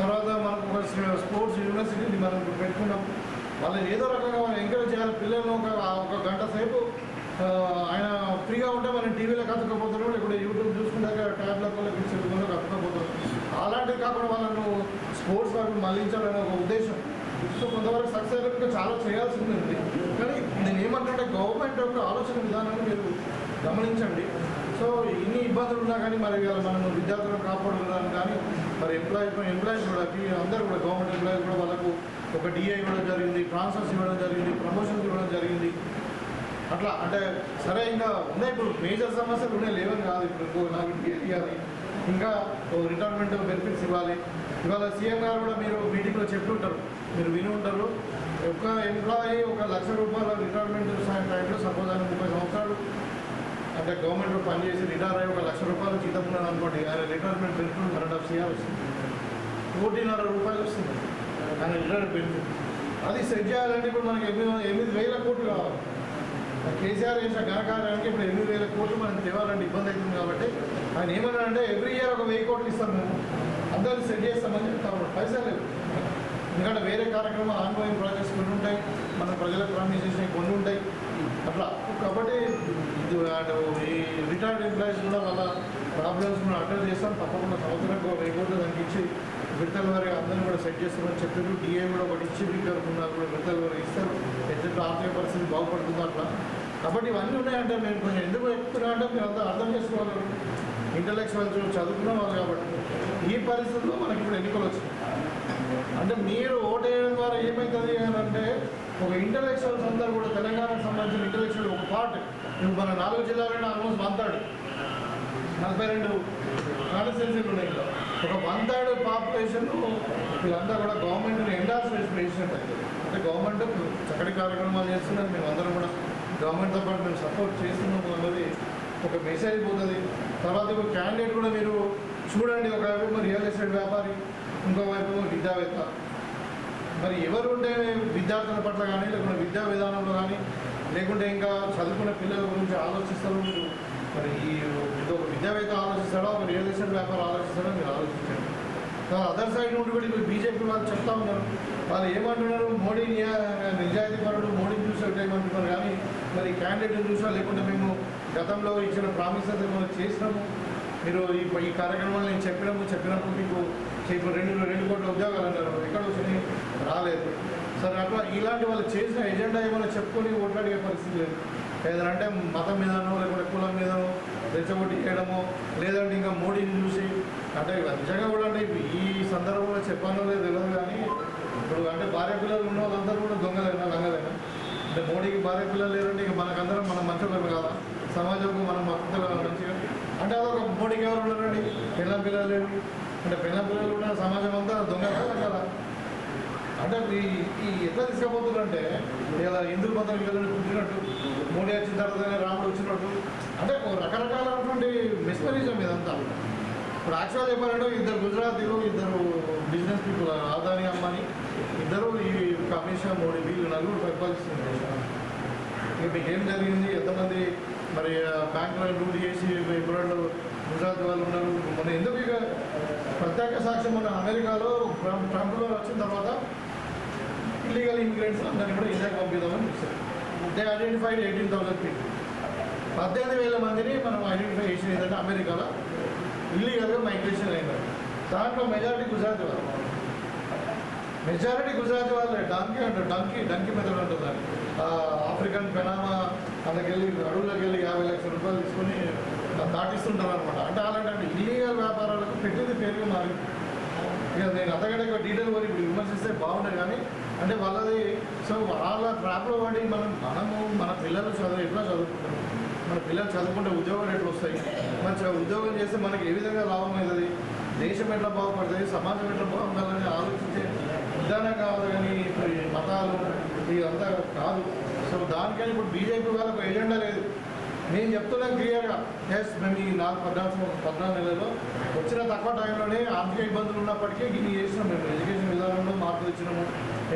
తర్వాత మనకు ఒక స్పోర్ట్స్ యూనివర్సిటీని మనం పెట్టుకున్నాం. వాళ్ళని ఏదో రకంగా మనం ఎంకరేజ్ చేయాలి. పిల్లలను ఒక గంట సేపు ఆయన ఫ్రీగా ఉంటే మనం టీవీలో కట్టుకోపోతున్నాం, లేకుంటే యూట్యూబ్ చూసుకుంటాక ట్యాబ్లెట్లో పిక్చర్లో కట్టుకోపోతున్నాం. అలాంటివి కాకుండా వాళ్ళను స్పోర్ట్స్ వైపు మళ్ళించాలనే ఒక ఉద్దేశం. సో కొంతవరకు సక్సెస్ ఇంకా చాలా చేయాల్సి ఉంది. కానీ నేను ఏమంటుంటే గవర్నమెంట్ యొక్క ఆలోచన విధానాన్ని మీరు గమనించండి. సో ఇన్ని ఇబ్బందులు ఉన్నా కానీ మరి మనం విద్యార్థులను కాపాడుకోవడానికి కానీ మరి ఎంప్లాయీస్ కూడా అందరూ కూడా గవర్నమెంట్ ఎంప్లాయీస్ కూడా వాళ్ళకు ఒక డిఐ ఇవ్వడం జరిగింది, ట్రాన్స్ఫర్స్ ఇవ్వడం జరిగింది, ప్రమోషన్స్ ఇవ్వడం జరిగింది. అట్లా అంటే సరే ఇంకా ఉన్నాయి. ఇప్పుడు మేజర్ సమస్యలు ఉన్నాయి, లేవని కాదు. ఇప్పుడు నాకు ఇవ్వాలి, ఇంకా రిటైర్మెంట్ బెనిఫిట్స్ ఇవ్వాలి. ఇవాళ సీఎం గారు కూడా మీరు మీటింగ్లో చెప్తుంటారు, మీరు విని ఉంటారు. ఒక ఎంప్లాయీ ₹1,00,000 రిటైర్మెంట్ టైంలో సపోజ్ ఆయన 30 సంవత్సరాలు అంటే గవర్నమెంట్లో పనిచేసి రిటైర్ అయ్యి ₹1,00,000 జీతం ఉన్నాను అనుకోండి, ఆయన రిటైర్మెంట్ బెనిఫిట్ ₹2.5 వస్తుంది, ₹1,50,000 వస్తుంది ఆయన రిటైర్మెంట్ బెనిఫిట్. అది సెట్ చేయాలంటే ఇప్పుడు మనకి 8,000 కోట్లు కావాలి. కేసీఆర్ చేసిన ఘనకార్యానికి ఇప్పుడు 8,000 కోట్లు మనం తేవాలంటే ఇబ్బంది అవుతుంది. కాబట్టి ఆయన ఏమన్నారంటే ఎవ్రీ ఇయర్ ఒక 1,000 కోట్లు ఇస్తాం మేము, అందరూ సెట్ చేస్తామని చెప్తాము. పైసలు లేవు, ఎందుకంటే వేరే కార్యక్రమాలు ఆన్గోయింగ్ ప్రాజెక్ట్స్ కొన్ని ఉంటాయి, మన ప్రజలకు ప్రామిస్ చేసినవి కొన్ని ఉంటాయి అట్లా. కాబట్టి ఈ రిటైర్డ్ ఎంప్లాయీస్ కూడా వాళ్ళ ప్రాబ్లమ్స్ కూడా అటెండ్ చేస్తాం. తప్పకుండా సంవత్సరానికి 1,000 కోట్లు దానికి ఇచ్చి విడతల వారి అందరినీ కూడా సెట్ చేస్తామని చెప్పారు. డిఏ కూడా ఒకటి ఇచ్చి వీళ్ళకున్నారు కూడా విడతల వారు ఇస్తారు. ఎట్లా ఆర్థిక పరిస్థితి బాగుపడుతుంది అట్లా. కాబట్టి ఇవన్నీ ఉన్నాయంటే నేను కొంచెం ఎందుకు చెప్తున్నా అంటే మీరు అంతా అర్థం చేసుకోవాలి. ఇంటలెక్చువల్స్ చదువుకున్న వాళ్ళు కాబట్టి ఈ పరిస్థితుల్లో మనకి ఇప్పుడు ఎన్నికలు వచ్చినాయి. అంటే మీరు ఓటు వేయడం ద్వారా ఏమవుతుంది అని అంటే ఒక ఇంటలెక్చువల్స్ అందరూ కూడా తెలంగాణకు సంబంధించిన ఇంటలెక్చువల్ ఒక పార్ట్ ఇప్పుడు మన 4 జిల్లాలోనే ఆల్మోస్ట్ 1/3 42 కాన్స్టిట్యున్సీలు ఉన్నాయి. ఒక 1/3 పాపులేషన్ వీళ్ళంతా కూడా గవర్నమెంట్ని ఎండార్స్ చేసినట్టు అవుతుంది. అంటే గవర్నమెంట్ చక్కటి కార్యక్రమాలు చేస్తున్నారు, మేము అందరం కూడా గవర్నమెంట్తో పాటు మేము సపోర్ట్ చేస్తున్నాము అన్నది ఒక మెసేజ్ పోతుంది. తర్వాత ఇప్పుడు క్యాండిడేట్ కూడా మీరు చూడండి, ఒకవైపు రియల్ ఎస్టేట్ వ్యాపారి, ఇంకోవైపు విద్యావేత్త. మరి ఎవరు ఉంటే విద్యార్థుల పట్ల కానీ లేకుంటే విద్యా విధానంలో కానీ లేకుంటే ఇంకా చదువుకున్న పిల్లల గురించి ఆలోచిస్తారు మీరు. మరి ఒక విద్యావేత్త ఆలోచిస్తాడో ఒక రియల్ ఎస్టేట్ వ్యాపారం ఆలోచిస్తాడో మీరు ఆలోచించండి. అదర్ సైడ్ నుండి కూడా ఇప్పుడు బీజేపీ వాళ్ళు చెప్తా ఉన్నారు, వాళ్ళు ఏమంటున్నారు, మోడీ నిజాయితీ పరుడు, మోడీని చూసి ఏమంటున్నారు. కానీ మరి క్యాండిడేట్ని చూసా లేకుంటే మేము గతంలో ఇచ్చిన ప్రామిసెస్ మనం చేసినాము, మీరు ఈ కార్యక్రమాలు నేను చెప్పినప్పుడు మీకు ఇప్పుడు 2 కోట్ల ఉద్యోగాలు అన్నారు, ఎక్కడ వచ్చినాయి, రాలేదు. సరే అట్లా ఇలాంటి వాళ్ళు చేసిన ఎజెండా ఏమైనా చెప్పుకొని ఓట్లాడే పరిస్థితి లేదు. ఏదంటే మతం మీదనో లేకుంటే కులం మీదనో రెచ్చగొట్టి చేయడమో లేదంటే ఇంకా మోడీని చూసి అంటే నిజంగా కూడా అంటే ఈ సందర్భంలో చెప్పానో లేదు తెలియదు. కానీ ఇప్పుడు అంటే భార్య పిల్లలు ఉన్న వాళ్ళందరూ కూడా దొంగలైనా లంగలైనా. అంటే మోడీకి భార్య పిల్లలు లేదంటే ఇక మనకందరం మనం మంచిగా కాదా, సమాజంలో మనం మంచిగా అంటే అదొక మోడీకి ఎవరు ఉన్నారండి, పిల్లల పిల్లలు లేరు. అంటే పిల్లల పిల్లలు కూడా సమాజం అంతా దొంగలా లంగలా. అంటే ఈ ఎట్లా తీసుకుపోతున్నారంటే ఇలా హిందూ మతం వీళ్ళని పుట్టినట్టు, మోడీ వచ్చిన తర్వాతనే రాముడు వచ్చినట్టు, అంటే రకరకాలైనటువంటి మిస్మరీజం ఇదంతా. ఇప్పుడు యాక్చువల్గా చెప్పాలంటే 2 గుజరాతీలు, 2 బిజినెస్ పీపుల్, అదానీ అంబానీ ఇద్దరు ఈ అమిత్ షా మోడీ వీళ్ళు 4 పరిపాలిస్తున్నారు. ఇక మీకు ఏం జరిగింది, ఎంతమంది మరి బ్యాంకులో లూట్ చేసి ఇప్పుడు గుజరాత్ వాళ్ళు ఉన్నారు. మన ఎందుకు ఇక ప్రత్యేక సాక్ష్యం మన అమెరికాలో ట్రంప్లో వచ్చిన తర్వాత ఇల్లీగల్ ఇమిగ్రెంట్స్ అందరినీ కూడా ఇండియాకి పంపిద్దామని చూస్తారు. They identified 18,000 people. 18,000 మందిని మనం ఐడెంటిఫై చేసిన ఏంటంటే అమెరికాలో ఇల్లీగల్గా మైగ్రేషన్ అయినారు. దాంట్లో మెజారిటీ గుజరాతీ వాళ్ళే. డంకీ అంటారు, డంకీ మెథడ్ ఉంటుంది. ఆఫ్రికన్ పెనామా అందుకెళ్ళి అడవులకు వెళ్ళి 50 లక్షల రూపాయలు తీసుకొని దాటిస్తుంటారు అనమాట. అంటే అలాంటి ఇల్లీగల్ వ్యాపారాలకు పెట్టింది పేరుగా మారింది. ఇక నేను అంతకంటే డీటెయిల్ కూడా ఇప్పుడు విమర్శిస్తే బాగుంటుంది. కానీ అంటే వాళ్ళది సో వాళ్ళ ట్రాప్లో పడి మనము మన పిల్లలు ఎట్లా చదువుకుంటారు, మన పిల్లలు చదువుకుంటే ఉద్యోగాలు ఎట్లా వస్తాయి, మంచిగా ఉద్యోగం చేస్తే మనకి ఏ విధంగా లాభం అవుతుంది, దేశం ఎట్లా బాగుపడుతుంది, సమాజం ఎట్లా బాగుండాలని ఆలోచించే విధానం కావాలి. కానీ ఇప్పుడు మతాలు ఇదంతా కాదు. సో దానికని ఇప్పుడు బీజేపీ వాళ్ళకు ఎజెండా లేదు. నేను చెప్తున్నాను క్లియర్గా, ఎస్ మేము ఈ 14 నెలల్లో వచ్చిన తక్కువ టైంలోనే ఆర్థిక ఇబ్బందులు ఉన్నప్పటికీ ఇన్ని చేసినాం. మేము ఎడ్యుకేషన్ విధానంలో మార్పు తెచ్చినాము,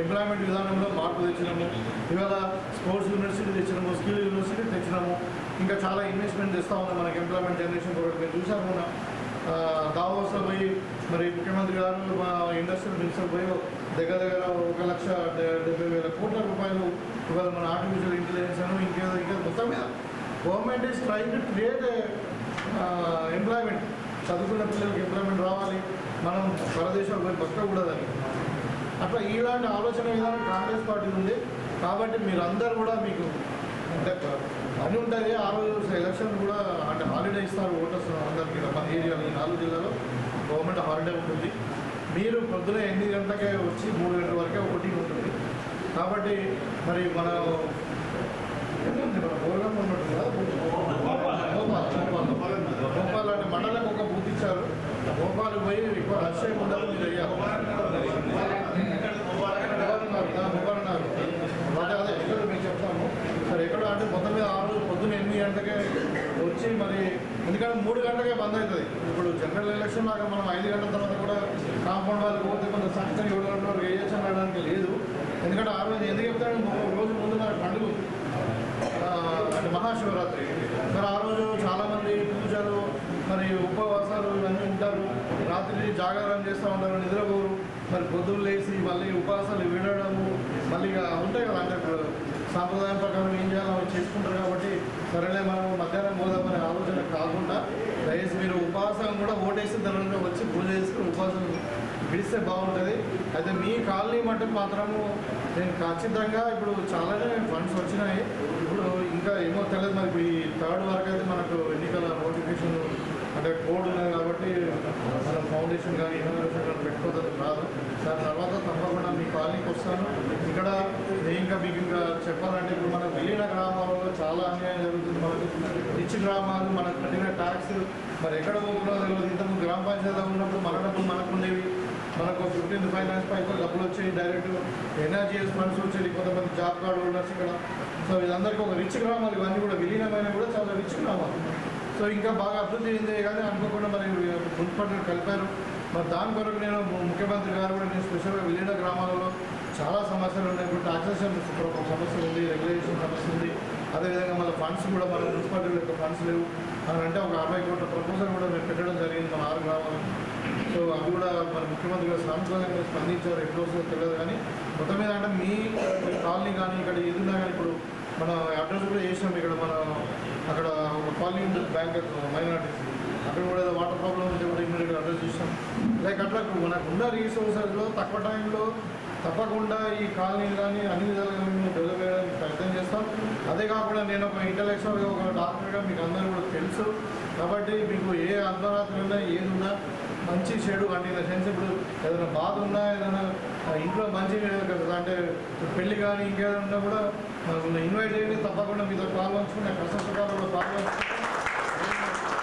ఎంప్లాయ్మెంట్ విధానంలో మార్పు తెచ్చినాము, ఇవాళ స్పోర్ట్స్ యూనివర్సిటీ తెచ్చినాము, స్కిల్ యూనివర్సిటీ తెచ్చినాము, ఇంకా చాలా ఇన్వెస్ట్మెంట్ తెస్తూ ఉన్నాం మనకి ఎంప్లాయ్మెంట్ జనరేషన్ కూడా. మేము చూసాము మొన్న దావోస్లో పోయి మరి ముఖ్యమంత్రి గారు మా ఇండస్ట్రియల్ మినిస్టర్ పోయి దగ్గర 1,70,000 కోట్ల రూపాయలు ఇవాళ మన ఆర్టిఫిషియల్ ఇంటెలిజెన్స్ ఇంకా మొత్తం మీద government is trying to create employment, చదువుకున్న పిల్లలకి ఎంప్లాయ్మెంట్ రావాలి, మనం పరదేశాలు పోయి బతకకూడదని. అట్లా ఇలాంటి ఆలోచన విధానం కాంగ్రెస్ పార్టీ ఉంది. కాబట్టి మీరందరూ కూడా మీకు అంటే పని ఉంటుంది. ఆ రోజు ఎలక్షన్ కూడా అంటే హాలిడే ఇస్తారు ఓటర్స్ అందరికీ. మన ఏరియాలో ఈ 4 జిల్లాలో గవర్నమెంట్ హాలిడే ఉంటుంది. మీరు పొద్దున 8 గంటలకే వచ్చి 3 గంటల వరకే ఓటింగ్ ఉంటుంది. కాబట్టి మరి మన గోరగమ్మ ఉన్నట్టు కదా, భోపాల్ అంటే మండలం ఒక బూత్ ఇచ్చారు. భోపాల్ పోయి ఎక్కువ రష్ చేయకుండా మీరు అయ్యారు. అదే ఎక్కడ మేము చెప్తాము సరే. ఎక్కడ అంటే మొత్తం మీద 6 పొద్దున్న 8 గంటలకే వచ్చి మరి ఎందుకంటే 3 గంటలకే బంద్ అవుతుంది. ఇప్పుడు జనరల్ ఎలక్షన్ లాగా మనం 5 గంటల తర్వాత కూడా కాంపౌండ్ వాళ్ళకి పోతే కొంత సంఖ్య 7 గంటల వరకు వేయచ్చు అనడానికి లేదు. ఎందుకంటే ఆ రోజు ఎందుకు చెప్తాను, రోజు ముందు నాకు పండుగ అంటే మహాశివరాత్రి. మరి ఆ రోజు చాలామంది పూజలు మరి ఉపవాసాలు ఇవన్నీ ఉంటారు. రాత్రి జాగారం చేస్తూ ఉంటారు, నిద్రపోరు. మరి పొద్దున్న లేచి మళ్ళీ ఉపవాసాలు వినడము మళ్ళీ ఉంటాయి కదా. అంటే సాంప్రదాయం ప్రకారం ఏం చేయాలో అవి చేసుకుంటారు. కాబట్టి సరేలే మనం మధ్యాహ్నం పోదామనే ఆలోచన కాకుండా దయచేసి మీరు ఉపవాసం కూడా ఓటేసిన తర్వాత వచ్చి పూజ చేసుకుని ఉపవాసం విడిస్తే బాగుంటుంది. అయితే మీ కాలనీ మటుకు మాత్రము నేను ఖచ్చితంగా ఇప్పుడు చాలానే ఫండ్స్ వచ్చినాయి. ఇప్పుడు ఇంకా ఏమో తెలియదు మరి ఈ 3rd వరకు అయితే మనకు ఎన్నికల నోటిఫికేషన్ అంటే కోడ్ ఉన్నది కాబట్టి మనం ఫౌండేషన్ కానీ ఇన్నోవేషన్ కానీ పెట్టుకోవద్దు రాదు. దాని తర్వాత తప్పకుండా మీ కాలనీకి వస్తాను. ఇక్కడ ఇంకా మీకు ఇంకా చెప్పాలంటే ఇప్పుడు మన విలీన గ్రామాలలో చాలా అన్యాయం జరుగుతుంది. మనకు రిచ్ గ్రామాలు మనకు కట్టిన ట్యాక్స్ మరి ఎక్కడ పోతుందో తెలియదు. ఇంతకుముందు గ్రామ పంచాయతీ ఉన్నప్పుడు మన డబ్బులు మనకు ఉండేవి. మనకు 15th ఫైనాన్స్ పైపు డబ్బులు వచ్చాయి, డైరెక్ట్ ఎన్ఆర్జీఎస్ ఫండ్స్ వచ్చేది, కొంతమంది జాబ్ కార్డు హోల్డర్స్ ఇక్కడ. సో వీళ్ళందరికీ ఒక రిచ్ గ్రామాలు ఇవన్నీ కూడా విలీనమైన కూడా చాలా రిచ్ గ్రామాలు. సో ఇంకా బాగా అభివృద్ధి చెందే కానీ అనుకోకుండా మరి మున్సిపాలిటీ కలిపారు. మరి దాని కొరకు నేను ముఖ్యమంత్రి గారు కూడా నేను స్పెషల్గా విలీన గ్రామాలలో చాలా సమస్యలు ఉన్నాయి. ఇప్పుడు టాక్సేషన్ ఒక సమస్య ఉంది, రెగ్యులేషన్ సమస్య ఉంది. అదేవిధంగా మన ఫండ్స్ కూడా మన మున్సిపాలిటీ యొక్క ఫండ్స్ లేవు అని అంటే ఒక 60 కోట్ల ప్రపోజల్ కూడా మేము పెట్టడం జరిగింది మన 6 గ్రామాలు. సో అవి కూడా మన ముఖ్యమంత్రి గారు సానుకూలంగా స్పందించారు. ఎప్పుడు వస్తుందో తెలియదు కానీ మొత్తం మీద అంటే మీ కాలనీ కానీ ఇక్కడ ఏదున్నా కానీ ఇప్పుడు మన అడ్రస్ కూడా చేసినాం. ఇక్కడ మన అక్కడ ఒక కాలనీ ఉంటుంది బ్యాంక్ మైనారిటీస్, అక్కడ కూడా ఏదో వాటర్ ప్రాబ్లం ఉంటే కూడా ఇమ్మీడియట్గా అడ్రస్ చేసినాం. లైక్ అట్లా మనకు ఉన్న రీసోర్సెస్లో తక్కువ టైంలో తప్పకుండా ఈ కాలనీలు కానీ అన్ని విధాలుగా మేము డెవలప్ చేయడానికి ప్రయత్నం చేస్తాం. అదే కాకుండా నేను ఒక ఇంటలెక్చువల్గా ఒక డాక్టర్గా మీకు అందరూ కూడా తెలుసు. కాబట్టి మీకు ఏ అర్ధరాత్రి ఉన్నా ఏది ఉన్నా మంచి చెడు అంటే ఇన్ ద సెన్స్ ఇప్పుడు ఏదైనా బాధ ఉన్నా ఏదైనా ఇంట్లో మంచి అంటే పెళ్ళి కానీ ఇంకేదైనా ఉన్నా కూడా ఇన్వైట్ చేయండి. తప్పకుండా మీతో పాల్గొంచుకుని కష్టసుఖాలు కూడా పాల్గొంచుకుంటాం.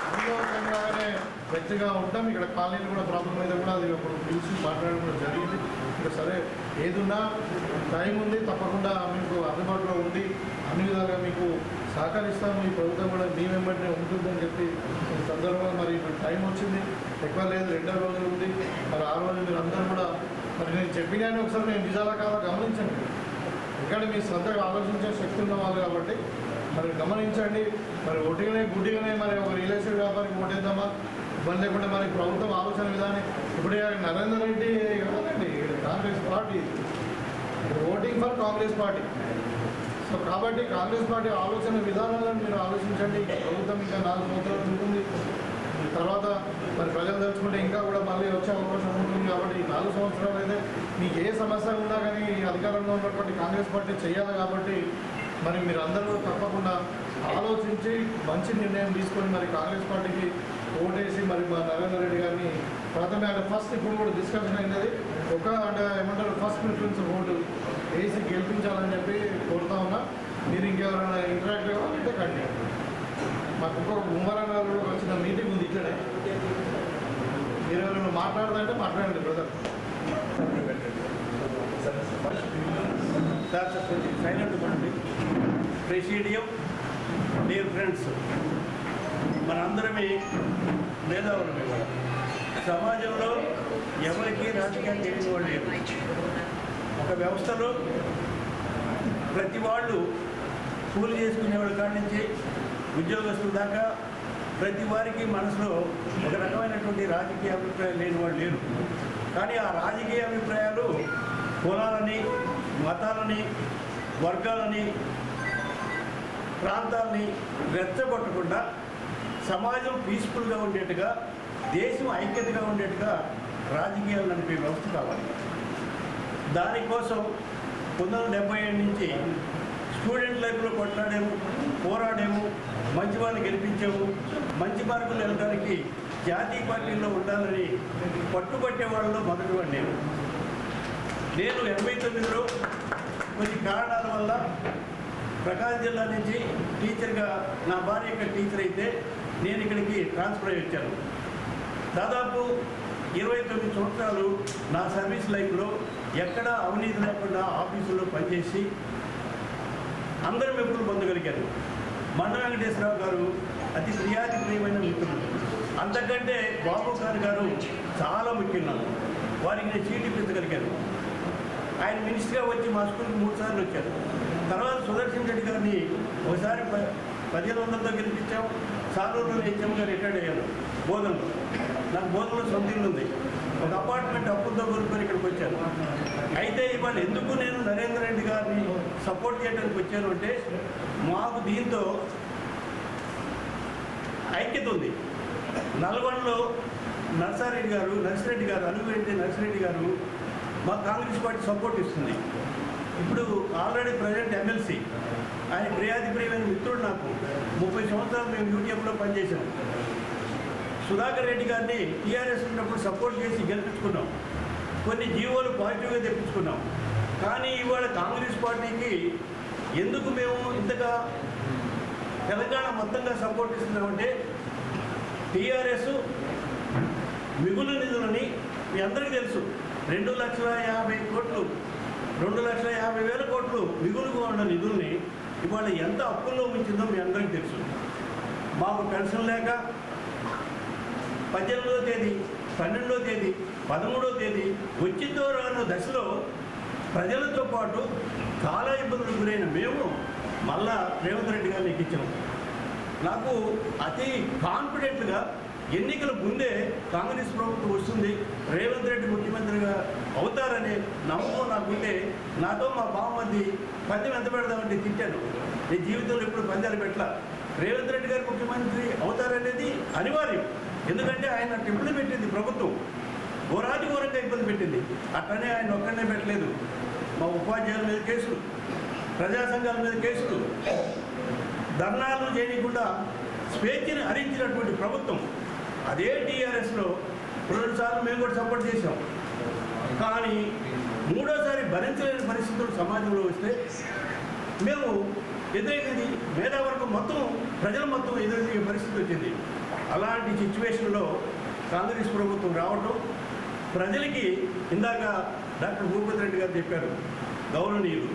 అందులోగానే వ్యక్తిగా ఉంటాం. ఇక్కడ కాలనీలు కూడా ప్రాబ్లం అయితే కూడా అది ఇప్పుడు పిలిచి మాట్లాడడం కూడా జరిగింది. ఇంకా సరే ఏదున్నా టైం ఉంది, తప్పకుండా మీకు అందుబాటులో ఉండి అన్ని విధాలుగా మీకు సహకరిస్తాము. ఈ ప్రభుత్వం కూడా మీ వెంబడినే ఉంటుందని చెప్పి ఈ సందర్భంగా మరి ఇప్పుడు టైం వచ్చింది, ఎక్కువ లేదు, 2 రోజులు ఉంది. మరి ఆ రోజు మీరు అందరూ కూడా మరి నేను చెప్పినాను ఒకసారి నేను నిజాల కాదా గమనించండి. ఇక్కడ మీ సొంతగా ఆలోచించే శక్తి ఉన్న వాళ్ళు కాబట్టి మరి గమనించండి. మరి ఒటిగానే గుడ్డిగానే మరి ఒక రియల్ ఎస్టేట్ వ్యాపారికి ఓటేద్దామా ఇబ్బంది లేకుండా మరి ప్రభుత్వం ఆలోచన విధానం ఇప్పుడు నరేందర్ రెడ్డి కాదండి Congress party, voting for Congress party. So కాబట్టి కాంగ్రెస్ పార్టీ ఆలోచన విధానాలను మీరు ఆలోచించండి. ప్రభుత్వం ఇంకా 4 సంవత్సరాలు ఉంటుంది. తర్వాత మరి ప్రజలు తెలుసుకుంటే ఇంకా కూడా మళ్ళీ వచ్చే అవకాశం ఉంటుంది. కాబట్టి ఈ 4 సంవత్సరాలు అయితే మీకు ఏ సమస్య ఉన్నా కానీ అధికారంలో ఉన్నటువంటి కాంగ్రెస్ పార్టీ చేయాలి. కాబట్టి మరి మీరు అందరూ తప్పకుండా ఆలోచించి మంచి నిర్ణయం తీసుకొని మరి కాంగ్రెస్ పార్టీకి ఓటేసి మరి మా నరేందర్ రెడ్డి గారిని ప్రథమే అంటే ఫస్ట్ ఇప్పుడు కూడా డిస్కషన్ అయినది ఒక అంటే ఏమంటారు ఫస్ట్ ప్రిఫరెన్స్ ఓటు వేసి గెలిపించాలని చెప్పి కోరుతా ఉన్నా. మీరు ఇంకెవరైనా ఇంటరాక్ట్ కావాలంటే కండి. మాకు ఇంకొక ఉమ్మరంగారు వచ్చిన మీటింగ్ ఉంది ఇట్లనే. మీరు ఎవరైనా మాట్లాడదంటే మాట్లాడండి బ్రదర్. సార్ కొంచెం సైలెంట్ పడండి. ప్రెసిడియం డియర్ ఫ్రెండ్స్, మనందరమే మేధావులమే కూడా. సమాజంలో ఎవరికి రాజకీయాలు తెలియని వాళ్ళు లేరు. ఒక వ్యవస్థలో ప్రతి వాళ్ళు కూలి చేసుకునేవాళ్ళ కాడి నుంచి ఉద్యోగస్తుల దాకా ప్రతి వారికి మనసులో ఒక రకమైనటువంటి రాజకీయ అభిప్రాయాలు లేని వాళ్ళు లేరు. కానీ ఆ రాజకీయ అభిప్రాయాలు కులాలని, మతాలని, వర్గాలని ప్రాంతాల్ని రెచ్చగొట్టకుండా సమాజం పీస్ఫుల్గా ఉండేట్టుగా, దేశం ఐక్యతగా ఉండేట్టుగా రాజకీయాలు నడిపే వ్యవస్థ కావాలి. దానికోసం 1977 నుంచి స్టూడెంట్ లైఫ్లో కొట్లాడాము, పోరాడాము, మంచి వాళ్ళని గెలిపించాము. మంచి మార్గంలో వెళ్ళడానికి జాతీయ పార్టీల్లో ఉండాలని పట్టుబట్టే వాళ్ళలో మొదటివాడు నేను 89లో కొన్ని కారణాల వల్ల ప్రకాశం జిల్లా నుంచి టీచర్గా, నా భార్య ఇక్కడ టీచర్ అయితే నేను ఇక్కడికి ట్రాన్స్ఫర్ అయ్యి వచ్చాను. దాదాపు 29 సంవత్సరాలు నా సర్వీస్ లైఫ్లో ఎక్కడా అవినీతి లేకుండా ఆఫీసుల్లో పనిచేసి అందరి మెప్పులు పొందగలిగారు. మన్న వెంకటేశ్వరరావు గారు అతి ప్రియాతిప్రియమైన మిత్రులు. అంతకంటే బాబు గారు చాలా ముఖ్యంగా వారికి నేను సీట్ ఇప్పించగలిగాను. ఆయన మినిస్టర్గా వచ్చి మా స్కూల్కి 3 సార్లు వచ్చారు. తర్వాత సుదర్శన్ రెడ్డి గారిని ఒకసారి 1500తో గెలిపించాం. సాలూరులో హెచ్ఎంగా రిటైర్డ్ అయ్యాను. బోధనలో నాకు బోధనలో సొంత ఇల్లు ఉంది. ఒక అపార్ట్మెంట్ అప్పులతో కొనుక్కొని ఇక్కడికి వచ్చాను. అయితే ఇవాళ ఎందుకు నేను నరేంద్ర రెడ్డి గారిని సపోర్ట్ చేయడానికి వచ్చాను అంటే, మాకు దీంతో ఐక్యత ఉంది. నల్గొండలో నర్సిరెడ్డి గారు అలుగురెడ్డి నర్సిరెడ్డి గారు మా కాంగ్రెస్ పార్టీ సపోర్ట్ ఇస్తుంది. ఇప్పుడు ఆల్రెడీ ప్రజెంట్ ఎమ్మెల్సీ, ఆయన ప్రియాతిప్రియమైన మిత్రుడు. నాకు 30 సంవత్సరాలు మేము యూటీఎఫ్లో పనిచేసాం. సుధాకర్ రెడ్డి గారిని టీఆర్ఎస్ ఉన్నప్పుడు సపోర్ట్ చేసి గెలిపించుకున్నాం. కొన్ని జీవోలు పాజిటివ్గా తెప్పించుకున్నాం. కానీ ఇవాళ కాంగ్రెస్ పార్టీకి ఎందుకు మేము ఇంతగా తెలంగాణ మొత్తంగా సపోర్ట్ ఇస్తున్నామంటే, టీఆర్ఎస్ మిగులు నిధులని మీ అందరికీ తెలుసు. 2,50,000 కోట్లు, 2,50,000 కోట్లు మిగులుగా ఉన్న నిధుల్ని ఇవాళ ఎంత అప్పుల్లో ఉంచిందో మీ అందరికీ తెలుసు. మాకు పెన్షన్ లేక 18వ తేదీ, 12వ తేదీ, 13వ తేదీ వచ్చిందో రాను దశలో ప్రజలతో పాటు చాలా ఇబ్బందులకు గురైన మేము మళ్ళా రేవంత్ రెడ్డి గారిని ఎక్కించాము. నాకు అతి కాన్ఫిడెంట్గా ఎన్నికల ముందే కాంగ్రెస్ ప్రభుత్వం వస్తుంది, రేవంత్ రెడ్డి ముఖ్యమంత్రిగా అవుతారనే నమ్మకం నాకుంటే, నాతో మా బావమది పందెం ఎంత పెడదామంటే తిట్టాను. నీ జీవితంలో ఎప్పుడు పందాలు పెట్టలా. రేవంత్ రెడ్డి గారు ముఖ్యమంత్రి అవుతారనేది అనివార్యం. ఎందుకంటే ఆయన ఇబ్బంది పెట్టింది ప్రభుత్వం, ఘోరంగా ఇబ్బంది పెట్టింది. అట్లనే ఆయన ఒక్కడనే పెట్టలేదు. మా ఉపాధ్యాయుల మీద కేసులు, ప్రజా సంఘాల మీద కేసులు, ధర్నాలు చేయకుండా స్వేచ్ఛను హరించినటువంటి ప్రభుత్వం. అదే టీఆర్ఎస్లో 2 సార్లు మేము కూడా సపోర్ట్ చేసాం. కానీ 3వసారి భరించలేని పరిస్థితులు సమాజంలో వస్తే మేము ఎదురైనది మేధావర్గం మొత్తం, ప్రజల మొత్తం ఎదురయ్యే పరిస్థితి వచ్చింది. అలాంటి సిచ్యువేషన్లో కాంగ్రెస్ ప్రభుత్వం రావటం ప్రజలకి, ఇందాక డాక్టర్ భూపతి రెడ్డి గారు చెప్పారు, గౌరవనీయులు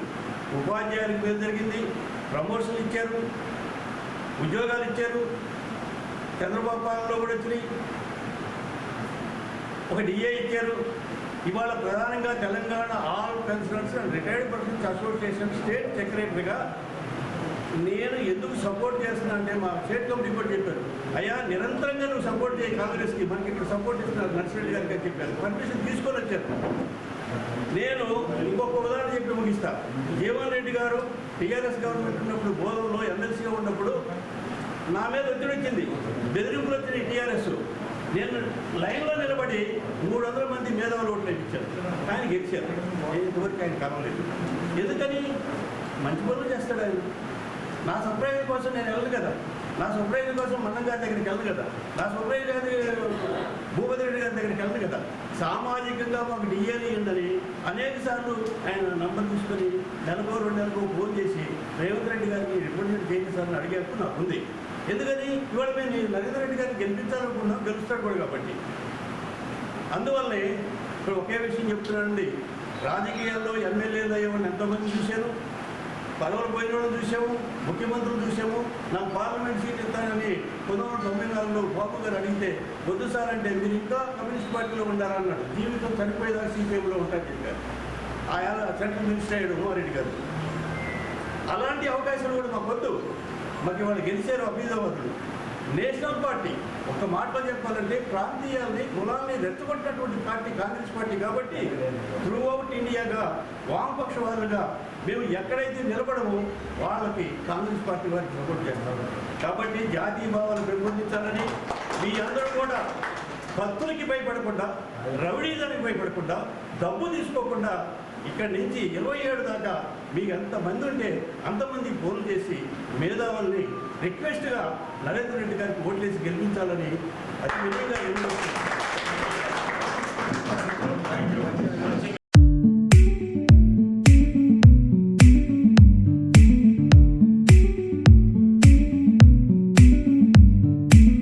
ఉపాధ్యాయులకు మీద జరిగింది, ప్రమోషన్లు ఇచ్చారు, ఉద్యోగాలు ఇచ్చారు. చంద్రబాబు పాలనలో కూడా వచ్చినాయి. ఒక డిఏ ఇచ్చారు. ఇవాళ ప్రధానంగా Telangana all pensioners and retired persons association state సెక్రటరీగా నేను ఎందుకు సపోర్ట్ చేస్తున్నా అంటే, మా స్టేట్ కమిటీ కూడా చెప్పారు, అయ్యా నిరంతరంగా నువ్వు సపోర్ట్ చేయి కాంగ్రెస్కి, మనకి ఇక్కడ సపోర్ట్ ఇస్తున్నారు నర్సిరెడ్డి గారికి అని చెప్పారు. పర్మిషన్ తీసుకొని వచ్చారు. నేను ఇంకొక ఉదాహరణ చెప్పి ముగిస్తా. జీవన్ రెడ్డి గారు టీఆర్ఎస్ గవర్నమెంట్ ఉన్నప్పుడు బోధనలో ఎమ్మెల్సీగా ఉన్నప్పుడు నా మీద ఒత్తిడి వచ్చింది, బెదిరింపులు వచ్చినాయి టీఆర్ఎస్. నేను లైన్లో నిలబడి 300 మంది మేధావులు ఓట్లు ఇచ్చారు. ఆయన గెలిచారు. ఇంతవరకు ఆయన కలవలేదు. ఎందుకని? మంచి పనులు చేస్తాడు ఆయన. నా సర్ప్రైజ్ కోసం నేను వెళ్ళను కదా, నా సర్ప్రైజ్ కోసం మన్నం గారి దగ్గరికి వెళ్ళను కదా, నా సర్ప్రైజ్ గారి భూపతి రెడ్డి గారి దగ్గరికి వెళ్ళను కదా. సామాజికంగా మాకు డిఏని ఉందని అనేక సార్లు ఆయన నంబర్ తీసుకొని నెలకో 2 నెలలకు ఫోన్ చేసి రేవంత్ రెడ్డి గారికి రిప్రజెంట్ చేయండి సార్ అని అడిగేప్పుడు నాకు ఉంది. ఎందుకని? ఇవాళ మేము నరేంద్ర రెడ్డి గారిని గెలిపించాలనుకున్నాం, గెలుస్తాడు కూడా కాబట్టి. అందువల్లే ఇప్పుడు ఒకే విషయం చెప్తున్నానండి, రాజకీయాల్లో ఎమ్మెల్యేలు అయ్యేవాడిని ఎంతోమంది చూశాను, పదవులు పోయిన వాళ్ళని చూసాము, ముఖ్యమంత్రులు చూసాము. నాకు పార్లమెంట్ సీట్ ఇస్తానని 1994లో బాబు గారు అడిగితే, వద్దు సార్ అంటే మీరు ఇంకా కమ్యూనిస్ట్ పార్టీలో ఉండాలన్నాడు. జీవితం చనిపోయేదాకా సిపిఎంలో ఉంటారని చెప్పారు. ఆయన సెంట్రల్ మినిస్టర్ అయ్యాడు ఉమారెడ్డి గారు. అలాంటి అవకాశాలు కూడా మాకు వద్దు. మాకు వాళ్ళు గెలిచారు అభ్యుదవాదులు. నేషనల్ పార్టీ, ఒక మాటలో చెప్పాలంటే ప్రాంతీయాల్ని, కులాల్ని రెచ్చగొట్టినటువంటి పార్టీ కాంగ్రెస్ పార్టీ. కాబట్టి త్రూ అవుట్ ఇండియాగా వామపక్షవాదులుగా మేము ఎక్కడైతే నిలబడమో వాళ్ళకి కాంగ్రెస్ పార్టీ వారికి సపోర్ట్ చేస్తాము. కాబట్టి జాతీయ భావాలు పెంపొందించాలని మీ అందరూ కూడా భక్తులకి భయపడకుండా, రౌడీజానికి భయపడకుండా, డబ్బు తీసుకోకుండా ఇక్కడి నుంచి 27 దాకా మీకు ఎంతమంది ఉంటే అంతమంది ఫోన్లు చేసి మేధావుల్ని రిక్వెస్ట్గా నరేంద్ర రెడ్డి గారికి ఓట్లేసి గెలిపించాలని అతి వినయంగా